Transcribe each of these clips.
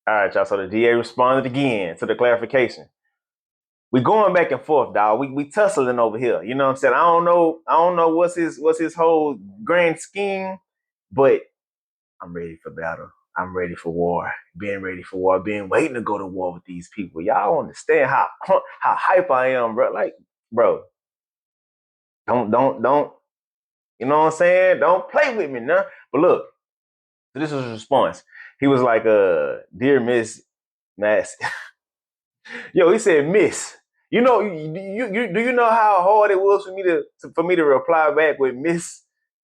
All right, y'all. So the DA responded again to the clarification. We going back and forth, dog. We tussling over here. You know what I'm saying? I don't know what's his whole grand scheme, but I'm ready for battle. I'm ready for war. Being ready for war. Being waiting to go to war with these people. Y'all don't understand how hype I am, bro. Like, bro, don't. You know what I'm saying? Don't play with me, nah. But look, so this was his response. He was like, dear Miss Mass. Yo, he said Miss. You know, do you know how hard it was for me to reply back with Miss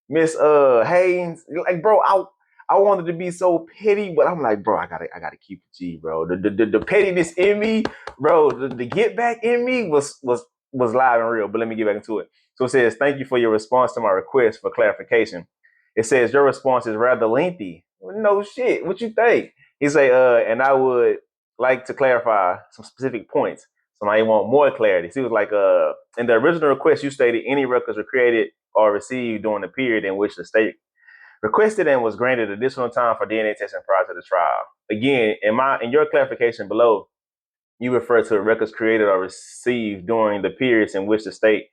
Haynes? Like, bro, I wanted to be so petty, but I'm like, bro, I gotta keep it G, bro. The pettiness in me, bro, the get back in me was live and real. But let me get back into it. So it says, thank you for your response to my request for clarification. It says your response is rather lengthy. No shit. What you think? He say, and I would like to clarify some specific points. So now you want more clarity. So he was like, in the original request, you stated any records were created or received during the period in which the state requested and was granted additional time for DNA testing prior to the trial. Again, in your clarification below, you refer to records created or received during the periods in which the state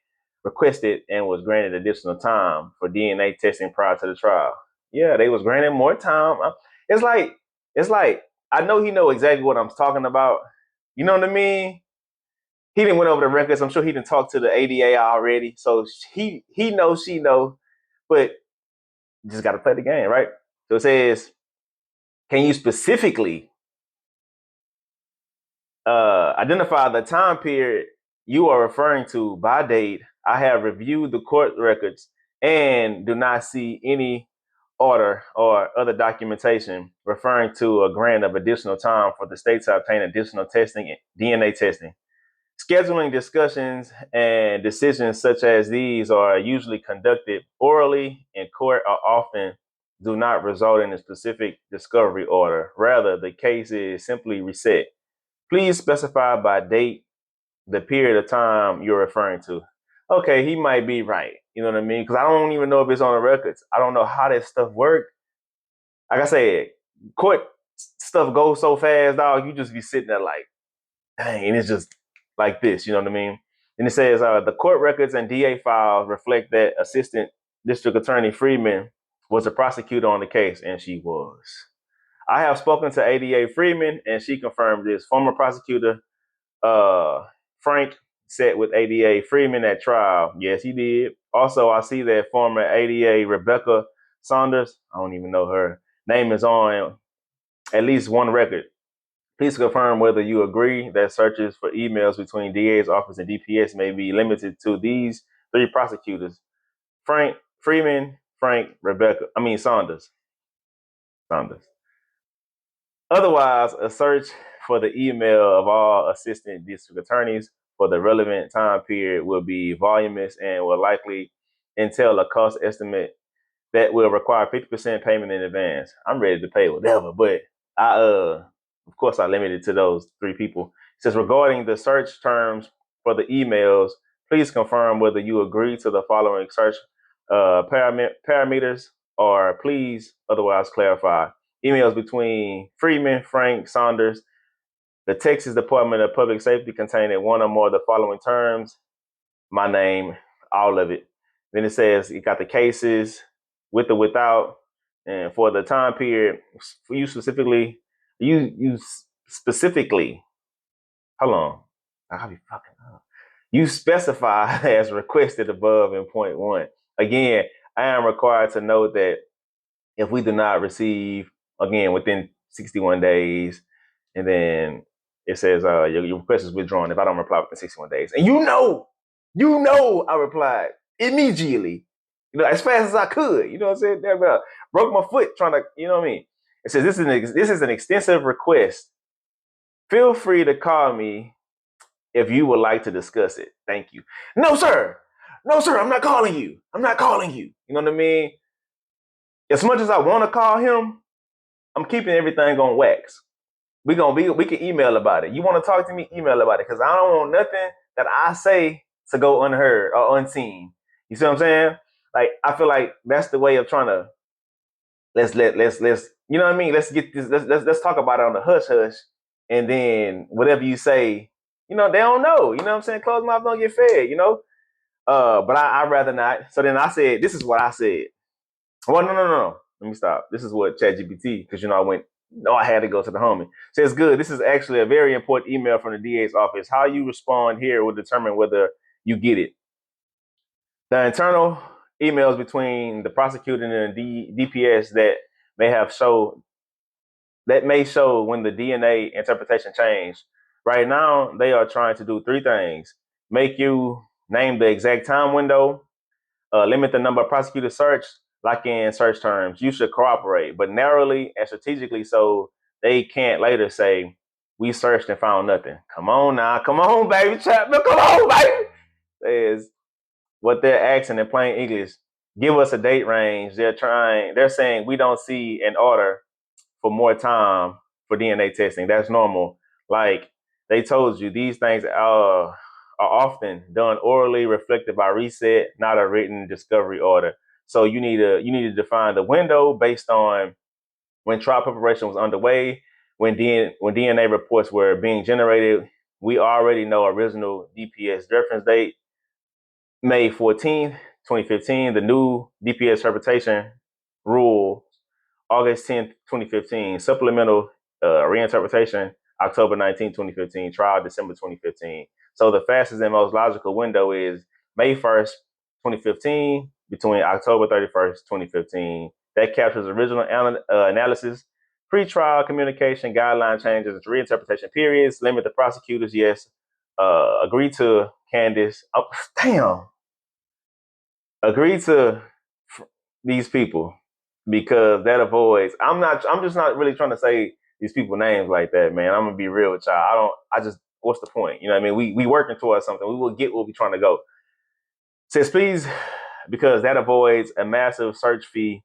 requested and was granted additional time for DNA testing prior to the trial. Yeah, they was granted more time. It's like it's like I know he know exactly what I'm talking about. You know what I mean? He didn't went over the records. I'm sure he didn't talk to the ADA already, so he knows, she know, but just got to play the game, right? So it says, can you specifically identify the time period you are referring to by date? I have reviewed the court records and do not see any order or other documentation referring to a grant of additional time for the state to obtain additional testing, DNA testing. Scheduling discussions and decisions such as these are usually conducted orally in court or often do not result in a specific discovery order. Rather, the case is simply reset. Please specify by date the period of time you're referring to. Okay, he might be right. You know what I mean? Because I don't even know if it's on the records. I don't know how that stuff works. Like I said, court stuff goes so fast, dog. You just be sitting there like, dang, and it's just like this. You know what I mean? And it says the court records and DA files reflect that Assistant District Attorney Freeman was a prosecutor on the case, and she was. I have spoken to ADA Freeman, and she confirmed this. Former prosecutor Frank sat with ADA Freeman at trial. Yes, he did. Also, I see that former ADA Rebecca Saunders, I don't even know her name, is on at least one record. Please confirm whether you agree that searches for emails between DA's office and DPS may be limited to these three prosecutors: Frank Freeman, Saunders. Saunders. Otherwise, a search for the email of all assistant district attorneys for the relevant time period will be voluminous and will likely entail a cost estimate that will require 50% payment in advance. I'm ready to pay whatever, but of course I limited to those three people. It says, regarding the search terms for the emails, please confirm whether you agree to the following search parameters, or please otherwise clarify. Emails between Freeman, Frank, Saunders, the Texas Department of Public Safety containing one or more of the following terms, my name, all of it. Then it says you got the cases with or without, and for the time period, for you specifically, you specifically, hold on, I'll be fucking up. You specify as requested above in point one. Again, I am required to note that if we do not receive, again, within 61 days, and then it says your request is withdrawn if I don't reply within 61 days. And I replied immediately, as fast as I could. You know what I'm saying? Broke my foot trying to, you know what I mean? It says this is an extensive request. Feel free to call me if you would like to discuss it. Thank you. No, sir. No, sir. I'm not calling you. I'm not calling you. You know what I mean? As much as I want to call him, I'm keeping everything on wax. We can email about it. You want to talk to me? Email about it, because I don't want nothing that I say to go unheard or unseen. You see what I'm saying? Like, I feel like that's the way of trying to let's you know what I mean? Let's get this. Let's talk about it on the hush hush, and then whatever you say, they don't know. You know what I'm saying? Closed mouth don't get fed. But I'd rather not. So then I said, this is what I said. Well, no. Let me stop. This is what ChatGPT, because I went. No, I had to go to the homie. Says good. This is actually a very important email from the DA's office. How you respond here will determine whether you get it. The internal emails between the prosecutor and the DPS may show when the DNA interpretation changed. Right now, they are trying to do three things: make you name the exact time window, limit the number of prosecutors search, lock in search terms. You should cooperate, but narrowly and strategically, so they can't later say we searched and found nothing. Come on now, come on, baby, Chapman, come on, baby. Is what they're asking in plain English. Give us a date range. They're saying we don't see an order for more time for DNA testing. That's normal. Like they told you, these things are often done orally, reflected by reset, not a written discovery order. So you need to define the window based on when trial preparation was underway, when DNA reports were being generated. We already know original DPS reference date, May 14th, 2015. The new DPS interpretation rule, August 10th, 2015. Supplemental reinterpretation, October 19th, 2015. Trial, December 2015. So the fastest and most logical window is May 1st, 2015, between October 31st, 2015. That captures original analysis, pre-trial communication, guideline changes, reinterpretation periods, limit the prosecutors, yes. Agree to Candace. Oh, damn. Agree to these people, because that avoids. I'm just not really trying to say these people names like that, man. I'm gonna be real with y'all. What's the point? You know what I mean? We working towards something. We will get where we trying to go. Says please, because that avoids a massive search fee,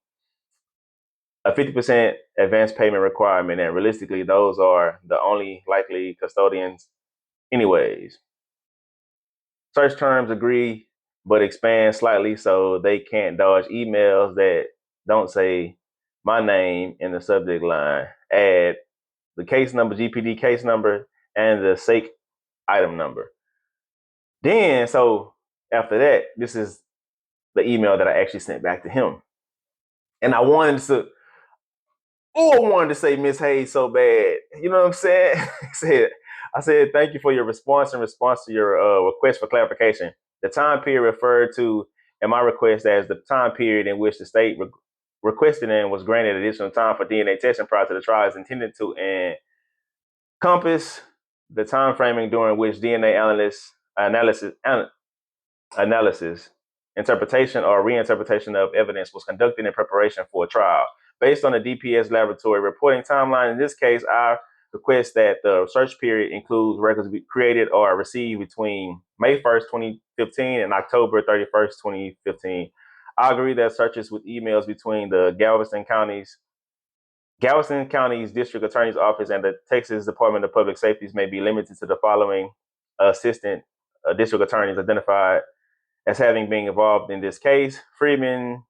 a 50% advance payment requirement, and realistically, those are the only likely custodians anyways. Search terms agree, but expand slightly so they can't dodge emails that don't say my name in the subject line. Add the case number, GPD case number, and the SAKE item number. Then, so after that, this is the email that I actually sent back to him. And I wanted to say Miss Hayes so bad. You know what I'm saying? I said, thank you for your response in response to your request for clarification. The time period referred to in my request as the time period in which the state requested and was granted additional time for DNA testing prior to the trial is intended to encompass the time framing during which DNA analysis, interpretation, or reinterpretation of evidence was conducted in preparation for a trial. Based on the DPS laboratory reporting timeline, in this case, I request that the search period includes records created or received between May 1st, 2015 and October 31st, 2015. I agree that searches with emails between the Galveston County's District Attorney's Office and the Texas Department of Public Safety may be limited to the following assistant district attorneys identified as having been involved in this case: Freeman,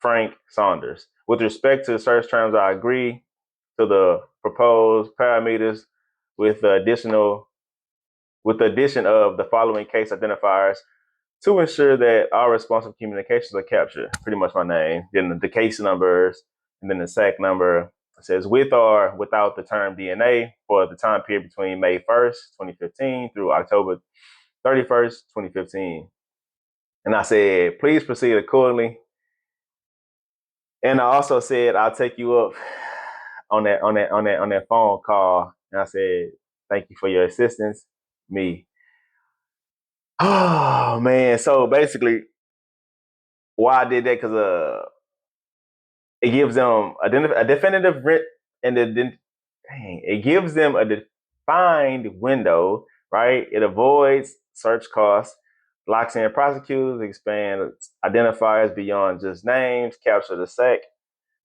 Frank, Saunders. With respect to search terms, I agree to the proposed parameters with the addition of the following case identifiers to ensure that all responsive communications are captured. Pretty much my name, then the case numbers, and then the SAC number. It says with or without the term DNA for the time period between May 1st, 2015 through October 31st, 2015. And I said, please proceed accordingly. And I also said, I'll take you up on that phone call. And I said, thank you for your assistance. Me. Oh man. So basically, why I did that, because it gives them a definitive rent, and it gives them a defined window, right? It avoids search costs, locks in prosecutors, expands identifiers beyond just names, capture the SEC,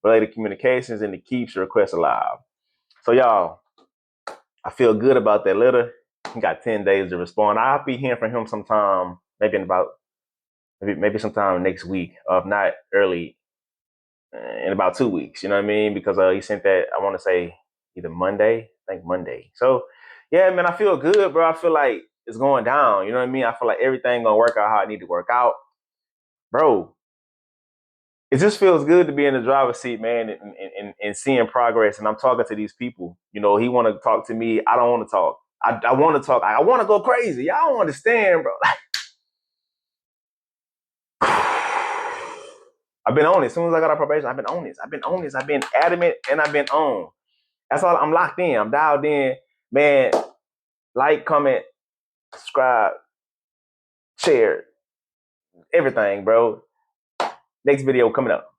related communications, and it keeps your requests alive. So y'all, I feel good about that letter. He got 10 days to respond. I'll be hearing from him sometime, maybe sometime next week, or if not early in about 2 weeks. You know what I mean? Because he sent that, I want to say either Monday, I think Monday. So yeah, man, I feel good, bro. I feel like it's going down. You know what I mean? I feel like everything gonna work out how it need to work out, bro. It just feels good to be in the driver's seat, man, and seeing progress. And I'm talking to these people. You know, he want to talk to me. I don't want to talk. I want to talk. I want to go crazy. Y'all don't understand, bro. I've been on it. As soon as I got out probation, I've been on this. I've been on this. I've been adamant and I've been on. That's all. I'm locked in. I'm dialed in. Man, like, comment, subscribe, share, everything, bro. Next video coming up.